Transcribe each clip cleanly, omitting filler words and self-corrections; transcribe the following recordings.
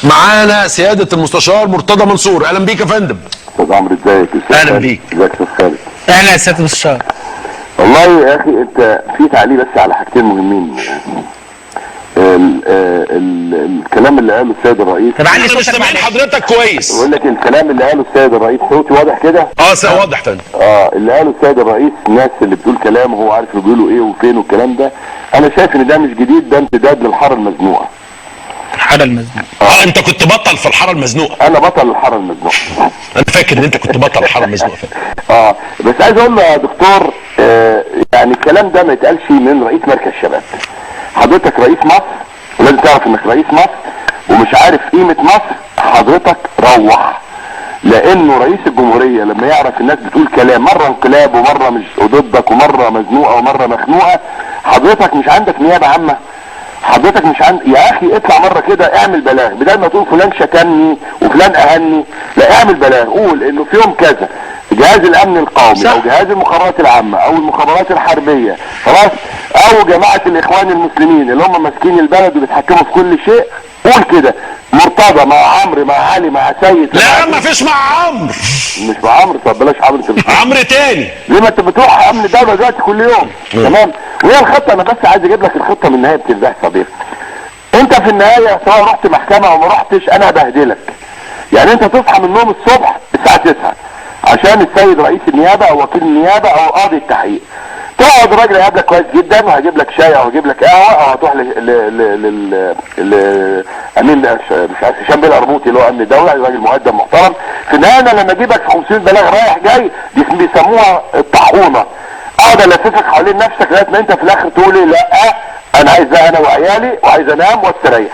معانا سيادة المستشار مرتضى منصور. اهلا بيك يا فندم. استاذ عمرو ازيك؟ اهلا بيك. ازيك يا استاذ خالد؟ اهلا يا سياده المستشار. والله يا اخي انت في تعليق بس على حاجتين مهمين. الكلام اللي قاله السيد الرئيس. طب علي احنا مش سامعين حضرتك كويس. بقول لك الكلام اللي قاله السيد الرئيس صوتي واضح كده؟ واضح فندم. اللي قاله السيد الرئيس، الناس اللي بتقول كلام وهو عارف اللي بيقولوا ايه وفين والكلام ده، انا شايف ان ده مش جديد، ده امتداد للحاره المزنوقه. الحاره المزنوقه. انت كنت بطل في الحاره المزنوقه. انا بطل الحاره المزنوقه. انا فاكر ان انت كنت بطل الحاره المزنوقه. بس عايز اقول له يا دكتور، يعني الكلام ده ما يتقالش من رئيس مركز شباب. حضرتك رئيس مصر ولازم تعرف انك رئيس مصر، ومش عارف قيمه مصر، حضرتك روح. لانه رئيس الجمهوريه لما يعرف الناس بتقول كلام مره انقلاب ومره مش ضدك ومره مزنوقه ومره مخنوقه، حضرتك مش عندك نيابه عامه؟ حضرتك مش عند يا اخي اطلع مره كده اعمل بلاغ، بدل ما تقول فلان شتمني وفلان اهني، لا اعمل بلاغ، قول انه في يوم كذا جهاز الامن القومي او جهاز المخابرات العامه او المخابرات الحربيه خلاص، او جماعه الاخوان المسلمين اللي هم ماسكين البلد وبيتحكموا في كل شيء، قول كده مرتضى مع عمرو مع علي مع سيد. لا ما فيش مع عمرو. مش مع عمرو؟ طب بلاش عمرو. عمرو تاني. ليه؟ ما انت بتروح امن الدوله دلوقتي كل يوم. تمام. وهي الخطه، انا بس عايز اجيب لك الخطه من النهايه بتربح صديق. انت في النهايه سواء رحت محكمه او ما رحتش انا هبهدلك. يعني انت تصحى من النوم الصبح الساعه 9 عشان السيد رئيس النيابه او وكيل النيابه او قاضي التحقيق، تقعد الراجل هيقابلك كويس جدا وهجيب لك شاي او هجيب لك قهوه او هتروح امين مش عارف هشام بيه القرموطي اللي هو امن الدوله، راجل مؤدب محترم. في النهايه انا لما اجيبك في 500 بلاغ رايح جاي دي بيسموها الطاحونه، اقعد الففك حوالين نفسك لغايه ما انت في الاخر تقول لي لا انا عايز انا وعيالي وعايز انام واستريح.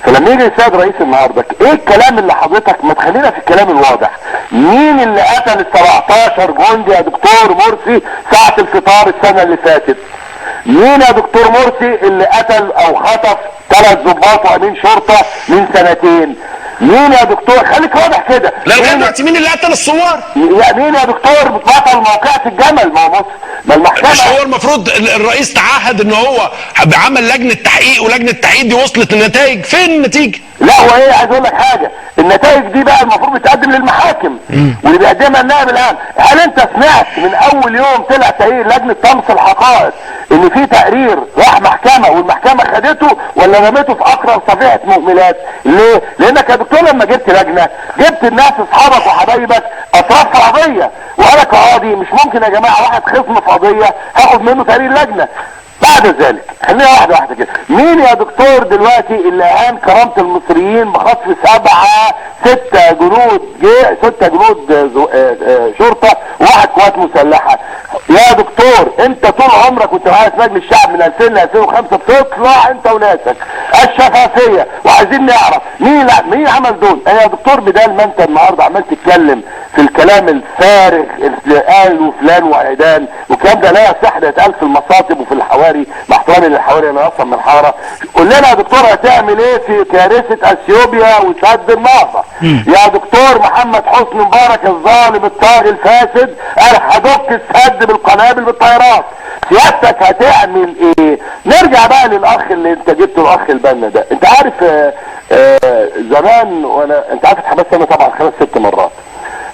فلما يجي السيد رئيس النهارده ايه الكلام اللي حضرتك، ما تخلينا في الكلام الواضح. مين اللي قتل ال 17 جندي يا دكتور مرسي ساعة الفطار السنة اللي فاتت؟ مين يا دكتور مرسي اللي قتل او خطف 3 ضباط وامين شرطة من سنتين؟ مين يا دكتور؟ خليك واضح كده. لا لغايه دلوقتي مين اللي قتل الثوار؟ مين يا دكتور بطل موقعة الجمل؟ ما هو بص، ما المحكمة مش هو المفروض الرئيس تعهد ان هو عمل لجنه تحقيق ولجنه التحقيق دي وصلت لنتائج؟ فين النتيجه؟ لا هو ايه، عايز اقول لك حاجه، النتائج دي بقى المفروض بتقدم للمحاكم واللي بيقدمها النائب العام. هل انت سمعت من اول يوم طلع تقرير لجنه طمس الحقائق ان في تقرير راح محكمه والمحكمه خدته ولا رميته في اقرب صفيحه مهملات؟ ليه؟ لانك يا دكتور لما جبت لجنه جبت الناس اصحابك وحبايبك اطراف في قضيه، وانا كقاضي مش ممكن يا جماعه واحد خصم في قضيه هاخد منه تقرير لجنه. بعد ذلك خلينا واحده واحده كده، مين يا دكتور دلوقتي اللي اهان كرامه المصريين بخطف 6 جنود 6 جنود شرطه وواحد قوات مسلحه؟ يا دكتور انت طول عمرك وانت رئيس مجلس الشعب من 2000 ل 2005 بتطلع انت وناسك الشفافيه، وعايزين نعرف مين عمل دول. انا يا دكتور بدل ما انت النهارده عمال تتكلم في الكلام الفارغ اللي قاله فلان وعيدان والكلام ده لا يصح، ده يتقال في المصاطب وفي الحواري، مع احترامي للحواري انا اصلا من الحاره. قول لنا يا دكتور هتعمل ايه في كارثه اثيوبيا وسد النهضه؟ يا دكتور محمد حسني مبارك الظالم الطاغي الفاسد قال هدك السد بالقنابل بالطيارات، سيادتك هتعمل ايه؟ نرجع بقى للاخ اللي انت جبته، الاخ البنا ده. انت عارف زمان، وانا انت عارف اتحبست انا طبعا 5 6 مرات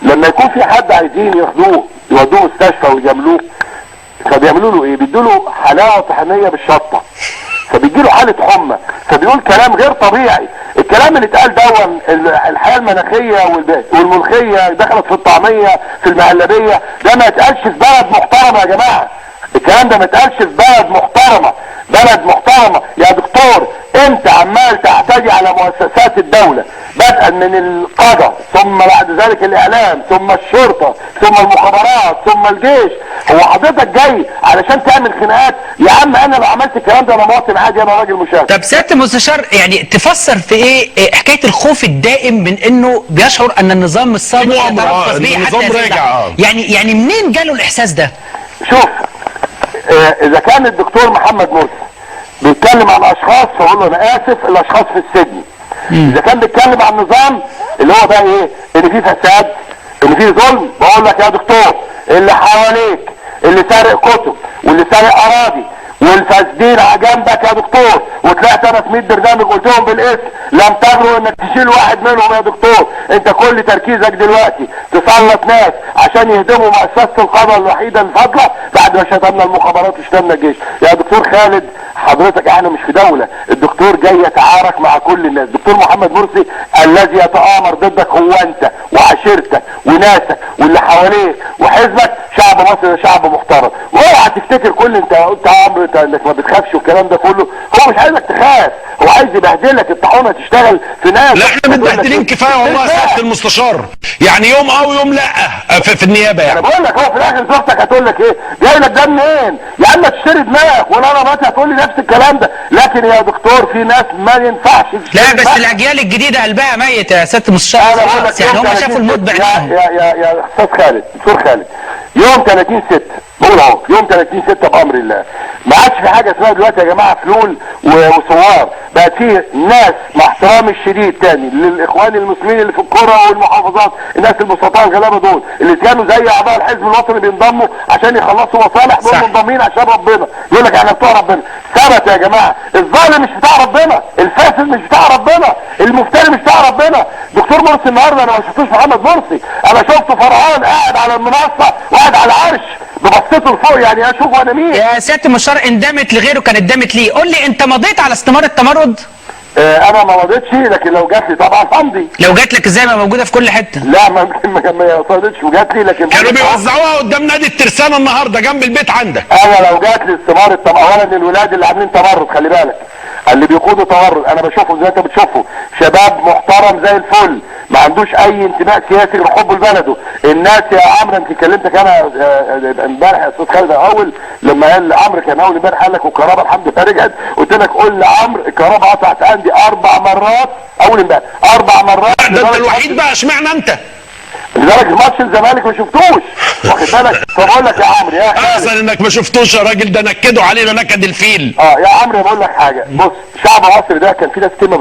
لما يكون في حد عايزين ياخدوه يودوه مستشفى ويجاملوه، فبيعملوا له ايه؟ بيدوا له حلاوه طحينيه بالشطه، فبيجي له حاله حمى، فبيقول كلام غير طبيعي. الكلام اللي اتقال دون الحياه المناخيه والملوخيه دخلت في الطعميه في المهلبيه، ده ما يتقالش في بلد محترمه يا جماعه. الكلام ده ما يتقالش في بلد محترمه، بلد محترمه يا دكتور. انت عمال تعتدي على مؤسسات الدوله بدءا من القضاء ثم بعد ذلك الاعلام ثم الشرطه ثم المخابرات ثم الجيش. هو حضرتك جاي علشان تعمل خناقات؟ يا عم انا لو عملت الكلام ده انا مواطن عادي، انا راجل مشاغب. طب سياده المستشار يعني تفسر في ايه حكايه الخوف الدائم من انه بيشعر ان النظام السابق يتربص بيه حتى النظام راجع؟ يعني منين جاله الاحساس ده؟ شوف، اذا كان الدكتور محمد مرسي بيتكلم عن اشخاص فاقول له انا اسف الاشخاص في السجن. اذا كان بيتكلم عن النظام اللي هو بقى ايه، اللي فيه فساد اللي فيه ظلم، بقول لك يا دكتور اللي حواليك اللي سارق كتب واللي سارق اراضي والفاسدين على جنبك يا دكتور، وطلعت انا في 100 برنامج قلتهم بالاسم، لم تجرؤ انك تشيل واحد منهم يا دكتور. انت كل تركيزك دلوقتي تسلط ناس عشان يهدموا مؤسسه القضاء الوحيده الفاضله بعد ما شتمنا المخابرات وشتمنا الجيش. يا دكتور خالد حضرتك احنا مش في دوله، الدكتور جاي يتعارك مع كل الناس. دكتور محمد مرسي الذي يتآمر ضدك هو انت وعشيرتك وناسك واللي حواليك وحزبك. شعب مصر ده شعب محترم، واوعى تفتكر كل انت قلت يا عمرو انك ما بتخافش والكلام ده كله. هو مش عايزك تخاف، هو عايز يبهدلك، الطاحونه تشتغل في ناس. لا احنا متبهدلين كفايه والله يا سياده المستشار، يعني يوم ويوم لا في النيابه يعني. انا بقول لك هو في الاخر زوجتك هتقول لك ايه؟ جاي لك ده منين؟ يا اما تشتري دماغك ولا انا بس هتقول لي نفس الكلام ده. لكن يا دكتور في ناس ما ينفعش لا بس الاجيال الجديده قلبها ميت يا سياده المستشار، يعني هم شافوا الموت بعينهم. يا استاذ خالد، دكتور خالد، يوم 30/6 بقول اهو، يوم 30/6 بامر الله ما عادش في حاجه اسمها دلوقتي يا جماعه فلول وثوار. بقت في ناس مع احترامي الشديد تاني للاخوان المسلمين اللي في القرى والمحافظات، الناس البسطاء الغلابه دول اللي كانوا زي اعضاء الحزب الوطني بينضموا عشان يخلصوا مصالح، دول منضمين عشان ربنا، يقول لك احنا بتوع ربنا. ثبت يا جماعه الظالم مش بتاع ربنا، الفاسد مش بتاع ربنا، المفتري مش بتاع ربنا. دكتور مرسي النهارده انا ما شفتوش محمد مرسي، انا شفته فرعون قاعد على المنصه وقاعد على العرش ببصته لفوق، يعني اشوف انا مين. يا سياده المستشار اندمت لغيره كانت دمت ليه. قول لي انت مضيت على استمارة التمرد؟ انا ما مضيتش، لكن لو جات لي طبعا همضي. لو جات لك ازاي ما موجوده في كل حته؟ لا ما وصلتش وجات لي، لكن كانوا بيوزعوها قدام نادي الترسانه النهارده جنب البيت عندك. انا لو جات لي استمارة اولا الولاد اللي عاملين تمرد، خلي بالك اللي بيقودوا تمرد انا بشوفهم زي انت بتشوفه، شباب محترم زي الفل ما عندوش اي انتماء سياسي غير حب لبلده. الناس يا عمرو انت كلمتك انا امبارح يا استاذ خالد اول لما قال عمرو كان اول امبارح قال لك والكهرباء الحمد لله رجعت، قلت لك قول لعمرو الكهرباء قطعت عندي 4 مرات اول امبارح 4 مرات. ده انت الوحيد بقى، اشمعنى انت؟ لذلك ماتش الزمالك ما شفتوش، واخد بالك؟ فبقول لك يا عمرو يا خالد احسن انك ما شفتوش يا راجل، ده نكدوا علينا نكد الفيل. يا عمرو بقول لك حاجه، بص شعب مصر ده كان في ناس كتير ما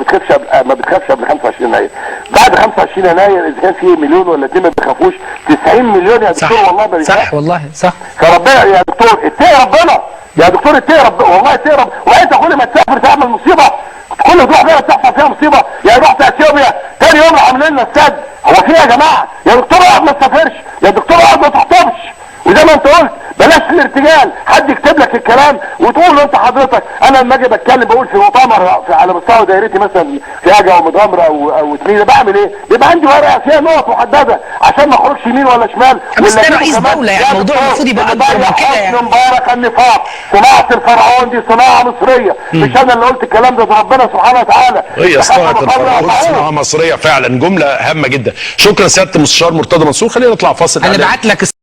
بتخافش قبل 25 يناير. بعد 25 يناير اذا كان في مليون ولا 2 ما بيخافوش، 90 مليون يا دكتور والله ما بيخافش. صح والله صح. فربنا يا دكتور اتقي ربنا، يا دكتور اتقي ربنا والله اتقي ربنا. وانت كل ما تسافر تعمل مصيبه، كل ما تروح بلد تحصل فيها مصيبه. يعني رحت اثيوبيا تاني يوم عاملين لنا السد، هو في يا جماعه؟ يا دكتور اقعد ما تسافرش، يا دكتور اقعد ما تخطبش. وزي ما انت قلت بلاش الارتجال، حد يكتب لك الكلام وتقول له انت حضرتك. انا لما اجي بتكلم بقول في مؤتمر على مستوى دايرتي مثلا في حاجه او مضامره او تميله، بعمل ايه؟ بيبقى عندي ورقه فيها نقط محدده عشان ما اخرجش يمين ولا شمال. بس ده رئيس دوله، يعني الموضوع المفروض يبقى اكبر من كده. يعني مبارك النفاق، صناعه الفرعون دي صناعه مصريه، مش انا اللي قلت الكلام ده ربنا سبحانه وتعالى. هي صناعه الفرعون صناعه مصريه فعلا، جمله هامه جدا. شكرا سياده المستشار مرتضى منصور. خلينا نطلع فاصل. انا بعت لك